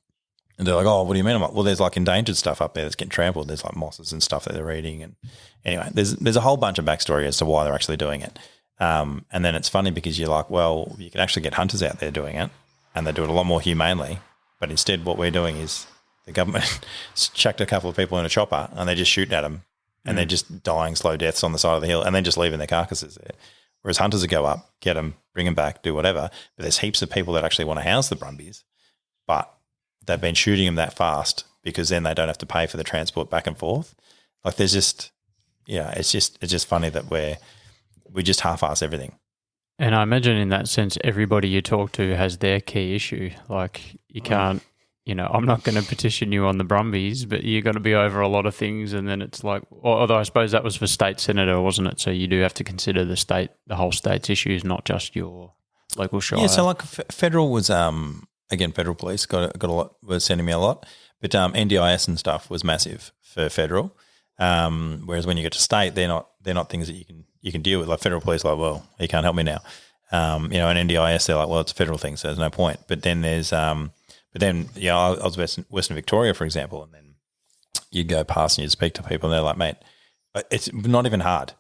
they're like, oh, what do you mean? I'm like, well, there's like endangered stuff up there that's getting trampled. There's like mosses and stuff that they're eating. And anyway, there's a whole bunch of backstory as to why they're actually doing it. And then it's funny because you're like, well, you can actually get hunters out there doing it, and they do it a lot more humanely. But instead what we're doing is the government chucked a couple of people in a chopper and they're just shooting at them. And they're just dying slow deaths on the side of the hill and then just leaving their carcasses there. Whereas hunters would go up, get them, bring them back, do whatever. But there's heaps of people that actually want to house the Brumbies, but they've been shooting them that fast because then they don't have to pay for the transport back and forth. Like there's just, it's just funny that we just half-ass everything. And I imagine in that sense, everybody you talk to has their key issue. Like you can't, I'm not going to petition you on the Brumbies, but you're going to be over a lot of things. And then it's like, although I suppose that was for state senator, wasn't it? So you do have to consider the whole state's issues, not just your local shire. Yeah, so like federal was, again, federal police got a lot, was sending me a lot, but NDIS and stuff was massive for federal. Whereas when you get to state, they're not things that you can deal with. Like federal police, like, well, you can't help me now. And NDIS, they're like, well, it's a federal thing, so there's no point. But then there's, I was Western Victoria, for example, and then you'd go past and you'd speak to people and they're like, mate, it's not even hard.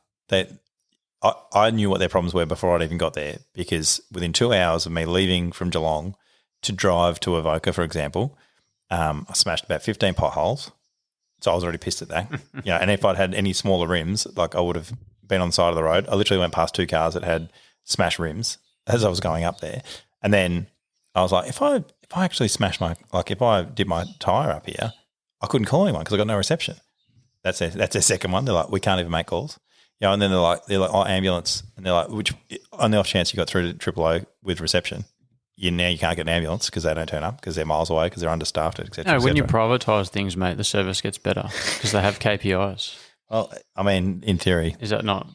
I knew what their problems were before I'd even got there, because within 2 hours of me leaving from Geelong to drive to Avoca, for example, I smashed about 15 potholes. So I was already pissed at that. And if I'd had any smaller rims, like I would have been on the side of the road. I literally went past 2 cars that had smashed rims as I was going up there. And then I was like, if I actually smashed if I did my tyre up here, I couldn't call anyone because I got no reception. That's their second one. They're like, we can't even make calls. And then they're like, oh, ambulance. And they're like, which on the off chance you got through to Triple O with reception, now you can't get an ambulance because they don't turn up because they're miles away because they're understaffed, et cetera. No, when you privatise things, mate, the service gets better because they have KPIs. Well, I mean, in theory. Is that not?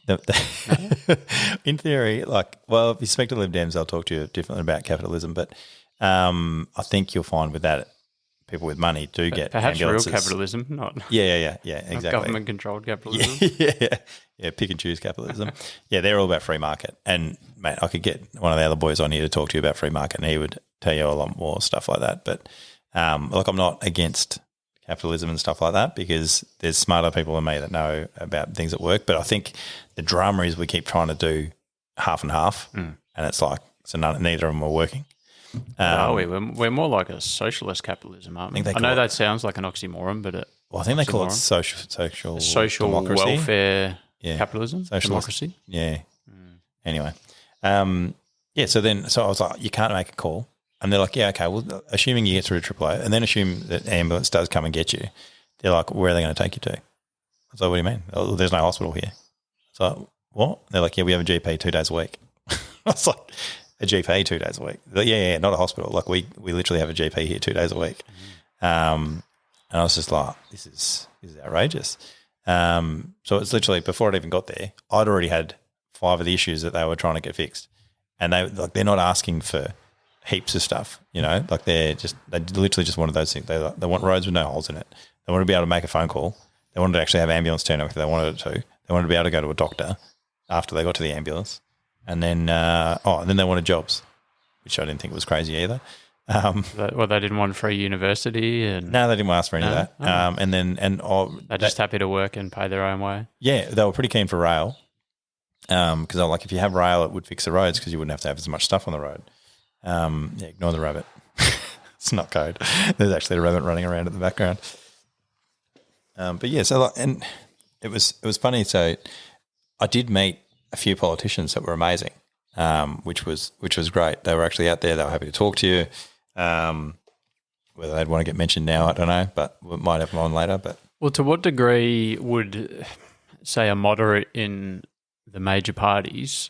In theory, if you speak to Lib Dems, they'll talk to you differently about capitalism. But I think you'll find with that, people with money do get perhaps ambulances. real capitalism, not exactly. Government-controlled capitalism. Pick and choose capitalism. They're all about free market. And, mate, I could get one of the other boys on here to talk to you about free market and he would tell you a lot more stuff like that. But, I'm not against capitalism and stuff like that because there's smarter people than me that know about things at work. But I think the drama is we keep trying to do half and half and it's like, so neither of them are working. Are we? We're more like a socialist capitalism, aren't we? I know that sounds like an oxymoron, but I think they call it social democracy. Welfare capitalism, democracy. Yeah. Anyway, so I was like, you can't make a call, and they're like, yeah, okay. Well, assuming you get through to AAA, and then assume that an ambulance does come and get you, they're like, where are they going to take you to? I was like, what do you mean? Oh, there's no hospital here. So what? They're like, yeah, we have a GP 2 days a week. I was like, a GP 2 days a week. Like, not a hospital. Like we literally have a GP here 2 days a week. And I was just like, this is outrageous. So it's literally before I even got there, I'd already had 5 of the issues that they were trying to get fixed, and they're not asking for heaps of stuff. They literally just wanted those things. They want roads with no holes in it. They want to be able to make a phone call. They wanted to actually have ambulance turn up if they wanted it to. They wanted to be able to go to a doctor after they got to the ambulance. And then, then they wanted jobs, which I didn't think was crazy either. They didn't want free university, and no, they didn't ask for any of that. They're just happy to work and pay their own way. Yeah, they were pretty keen for rail, because I was like, if you have rail, it would fix the roads because you wouldn't have to have as much stuff on the road. Ignore the rabbit. It's not code. There's actually a rabbit running around in the background. And it was funny. So I did meet a few politicians that were amazing, which was great. They were actually out there. They were happy to talk to you. Whether they'd want to get mentioned now, I don't know, but we might have them on later. But well, to what degree would, say, a moderate in the major parties,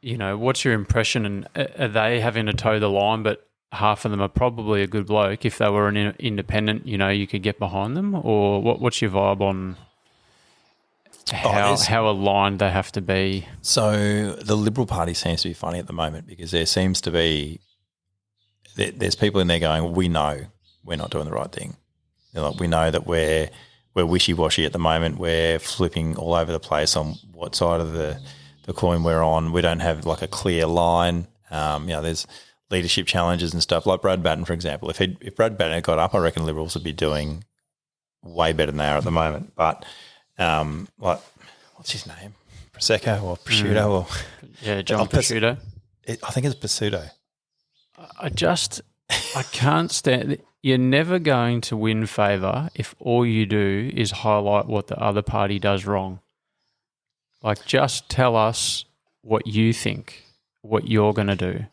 what's your impression? And are they having to toe the line, but half of them are probably a good bloke. If they were an independent, you could get behind them? Or what's your vibe on how aligned they have to be? So the Liberal Party seems to be funny at the moment because there seems to be there's people in there going, we know we're not doing the right thing. Like, we know that we're wishy-washy at the moment. We're flipping all over the place on what side of the coin we're on. We don't have like a clear line. There's leadership challenges and stuff like Brad Batten, for example. If Brad Batten had got up, I reckon Liberals would be doing way better than they are at the moment. But what's his name? Prosecco or Prosciutto or John Prosciutto. I think it's Prosciutto. I can't stand. You're never going to win favour if all you do is highlight what the other party does wrong. Like, just tell us what you think, what you're going to do.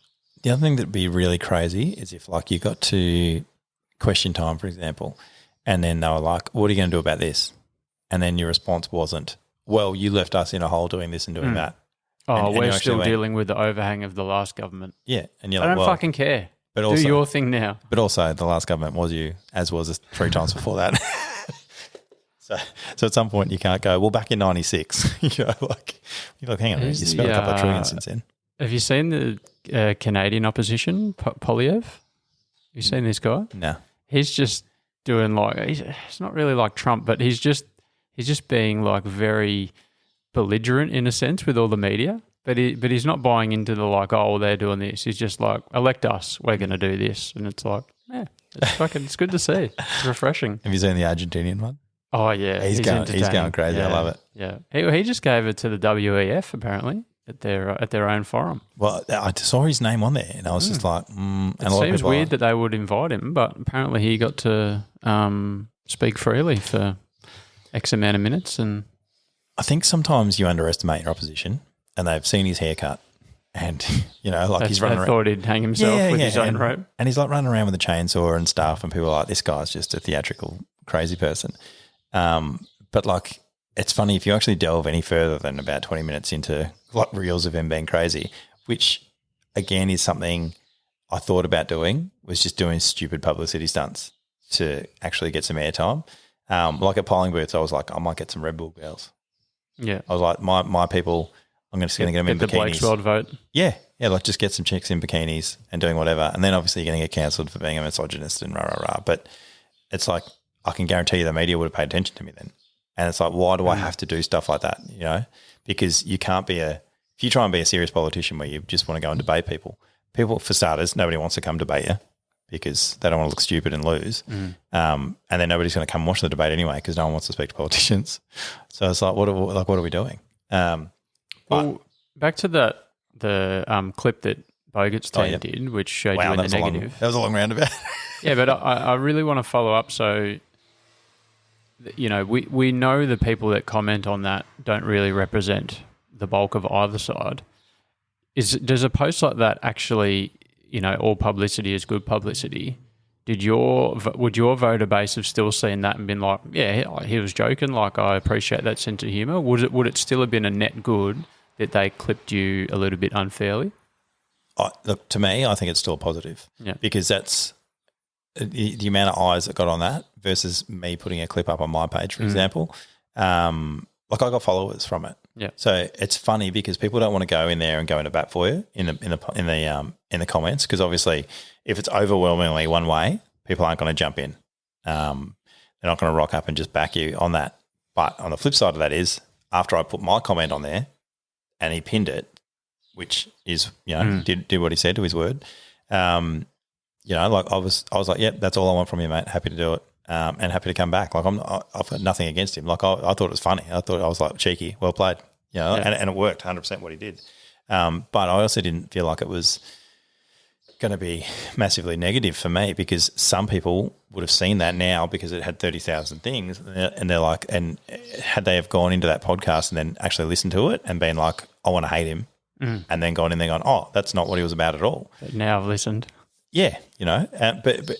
The other thing that would be really crazy is if, like, you got to question time, for example, and then they were like, what are you going to do about this? And then your response wasn't, well, you left us in a hole doing this and doing that. And we're still dealing with the overhang of the last government. Yeah. And you're I like, don't fucking care. But also, do your thing now. But also the last government was you, as was 3 times before that. So at some point you can't go, well, back in 96, you're like, hang on a minute, you spent a couple of trillion since then. Have you seen the Canadian opposition, Polyev? Have you seen this guy? No. He's just doing he's not really like Trump, but he's just being like very belligerent in a sense with all the media. But he's not buying into the they're doing this. He's just like, elect us, we're going to do this. And it's like, it's good to see. It's refreshing. Have you seen the Argentinian one? Oh, yeah. He's going crazy. Yeah. I love it. Yeah. He just gave it to the WEF, apparently, at their own forum. Well, I saw his name on there and I was just like, and it seems weird that they would invite him, but apparently he got to speak freely for X amount of minutes. And I think sometimes you underestimate your opposition. And they've seen his haircut and, he's running around. They thought he'd hang himself with his own rope. And he's like running around with a chainsaw and stuff and people are like, this guy's just a theatrical crazy person. But like, it's funny if you actually delve any further than about 20 minutes into like reels of him being crazy, which again is something I thought about doing, was just doing stupid publicity stunts to actually get some airtime. Like at polling booths, I was like, I might get some Red Bull girls. Yeah. I was like, my people, I'm just going to get them in bikinis. The Blake's World vote. Yeah, like just get some chicks in bikinis and doing whatever. And then obviously you're going to get cancelled for being a misogynist and rah. But it's like, I can guarantee you the media would have paid attention to me then. And it's like, why do I have to do stuff like that, Because you can't if you try and be a serious politician where you just want to go and debate people, for starters, nobody wants to come debate you because they don't want to look stupid and lose. And then nobody's going to come watch the debate anyway because no one wants to speak to politicians. So it's like, what are we doing? Well, back to the clip that Bogut's team did, which showed you in the negative. That was a long roundabout. Yeah, but I really want to follow up. So, we know the people that comment on that don't really represent the bulk of either side. Does a post like that actually, all publicity is good publicity? Would your voter base have still seen that and been like, yeah, he was joking, like I appreciate that sense of humour? Would it still have been a net good that they clipped you a little bit unfairly? Look, to me, I think it's still positive. Yeah. Because that's the amount of eyes that got on that versus me putting a clip up on my page, for example. Like I got followers from it. Yeah. So it's funny because people don't want to go in there and go into bat for you in the comments, because obviously if it's overwhelmingly one way, people aren't going to jump in. They're not going to rock up and just back you on that. But on the flip side of that is, after I put my comment on there and he pinned it, which is, did what he said to his word. Like I was like, yep, that's all I want from you, mate. Happy to do it. And happy to come back. Like I've got nothing against him. Like I thought it was funny. I was like, cheeky, well played, and it worked 100% what he did. But I also didn't feel like it was going to be massively negative for me, because some people would have seen that now because it had 30,000 things, and they're like, and had they have gone into that podcast and then actually listened to it and been like, I want to hate him, and then gone in there going, oh, that's not what he was about at all. But now I've listened. Yeah, but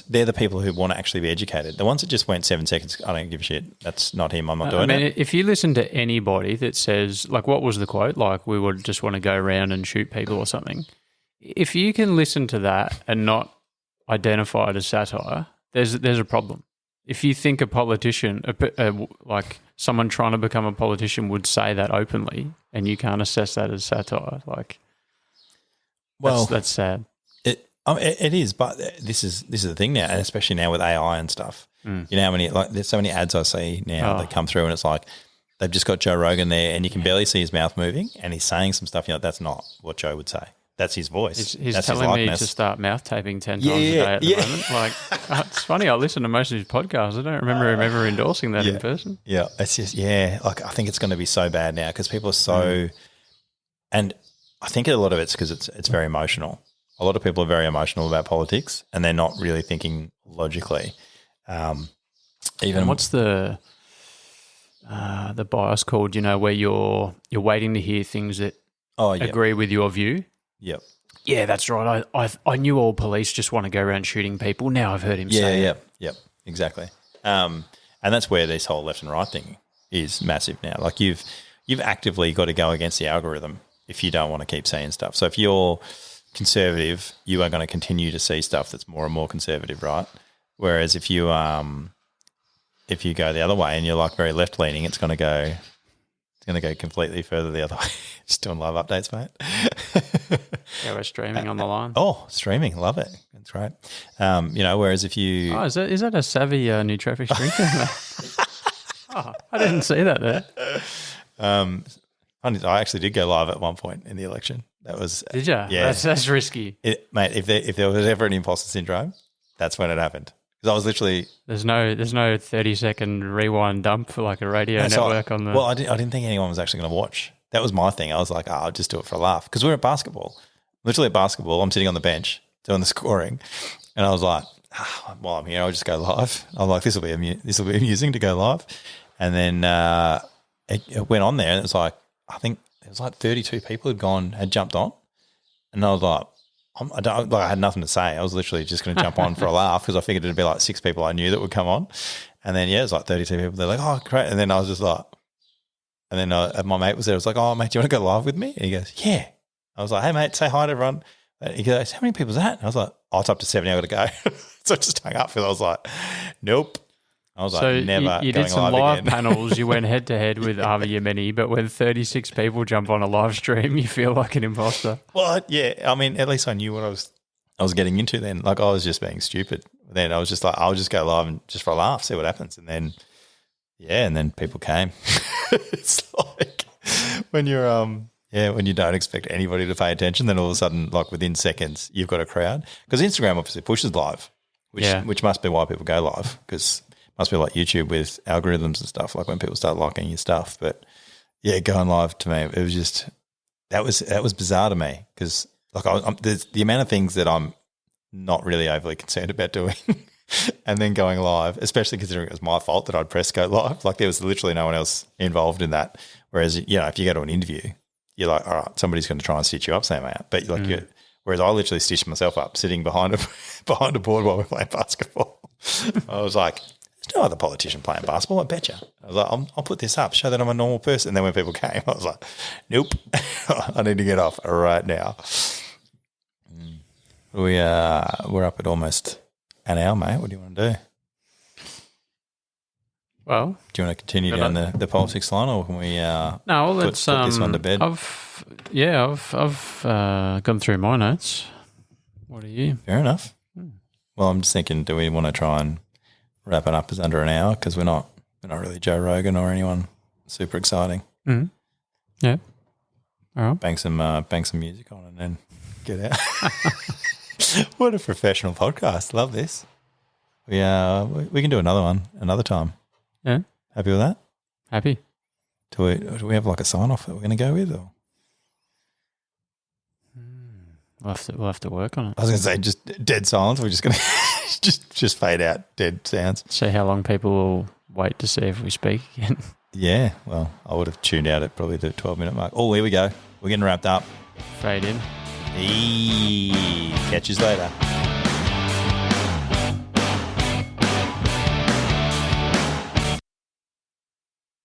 they're the people who want to actually be educated. The ones that just went 7 seconds, I don't give a shit. That's not him. I'm not doing it. If you listen to anybody that says, like, what was the quote? Like, we would just want to go around and shoot people or something. if you can listen to that and not identify it as satire, there's a problem. If you think a politician, like someone trying to become a politician, would say that openly, and you can't assess that as satire, like, well, that's sad. It is, but this is the thing now, and especially now with AI and stuff. You know how many, like, there's so many ads I see now that come through, and it's like they've just got Joe Rogan there, and you can barely see his mouth moving, and he's saying some stuff. That's not what Joe would say. That's his voice. He's that's telling me to start mouth taping 10 times a day at the moment. Like, it's funny. I listen to most of his podcasts. I don't remember him ever endorsing that in person. Yeah, it's just like I think it's going to be so bad now because people are so, and I think a lot of it's because it's very emotional. A lot of people are very emotional about politics, and they're not really thinking logically. And what's the bias called? Where you're waiting to hear things that agree with your view. Yep. Yeah, that's right. I knew all police just want to go around shooting people. Now I've heard him say. Yep, exactly. And that's where this whole left and right thing is massive now. Like you've actively got to go against the algorithm if you don't want to keep seeing stuff. So if you're conservative, you are going to continue to see stuff that's more and more conservative, right? Whereas if you go the other way and you're like very left leaning, it's going to go completely further the other way. Just doing live updates, mate. Yeah, we're streaming on the line. Oh, streaming, love it. That's right. Whereas if you, is that a savvy new traffic drinker? I didn't see that there. I actually did go live at one point in the election. That was did you? Yeah, that's risky, mate. If there was ever an imposter syndrome, that's when it happened. Because I was literally there's no 30-second rewind dump for like a radio network on the. Well, I didn't think anyone was actually going to watch. That was my thing. I was like, I'll just do it for a laugh because we're at basketball. Literally at basketball, I'm sitting on the bench doing the scoring, and I was like, while I'm here, I'll just go live. I'm like, this will be amusing to go live, and then it went on there, and it was like I think it was like 32 people had jumped on, and I was like, I had nothing to say. I was literally just going to jump on for a laugh because I figured it'd be like 6 people I knew that would come on, and then it was like 32 people. They're like, oh, great, and then I was just like, and then my mate was there. I was like, oh, mate, do you want to go live with me? And he goes, yeah. I was like, hey, mate, say hi to everyone. He goes, how many people's that? And I was like, oh, it's up to 70. I got to go. So I just hung up because I was like, nope. I was like, never. You did some live panels. You went head to head with Avi Yemeni, but when 36 people jump on a live stream, you feel like an imposter. Well, yeah. I mean, at least I knew what I was getting into then. Like I was just being stupid. Then I was just like, I'll just go live and just for a laugh, see what happens. And then, and then people came. It's like when you're when you don't expect anybody to pay attention, then all of a sudden, like within seconds, you've got a crowd. Because Instagram obviously pushes live, which must be why people go live, because it must be like YouTube with algorithms and stuff, like when people start liking your stuff. But yeah, going live to me, it was just that was bizarre to me because like there's the amount of things that I'm not really overly concerned about doing. And then going live, especially considering it was my fault that I'd press go live. Like there was literally no one else involved in that. Whereas, if you go to an interview, you're like, all right, somebody's going to try and stitch you up somehow. But like, whereas I literally stitched myself up sitting behind a board while we're playing basketball. I was like, there's no other politician playing basketball, I bet you. I was like, I'll put this up, show that I'm a normal person. And then when people came, I was like, nope, I need to get off right now. We're up at almost an hour, mate. What do you want to do? Well, do you want to continue down the politics line, or can we? Let's put this one to bed. I've gone through my notes. What are you? Fair enough. Well, I'm just thinking, do we want to try and wrap it up as under an hour because we're not really Joe Rogan or anyone super exciting. Mm-hmm. Yeah. All right. Bang some music on and then get out. What a professional podcast. Love this. We can do another one another time. Yeah. Happy with that? Happy. Do we have like a sign off that we're going to go with? Or? We'll have to work on it. I was going to say just dead silence. We're just going to just fade out dead sounds. See how long people will wait to see if we speak again. Yeah. Well, I would have tuned out at probably the 12-minute mark. Oh, here we go. We're getting wrapped up. Fade in. Catch you later.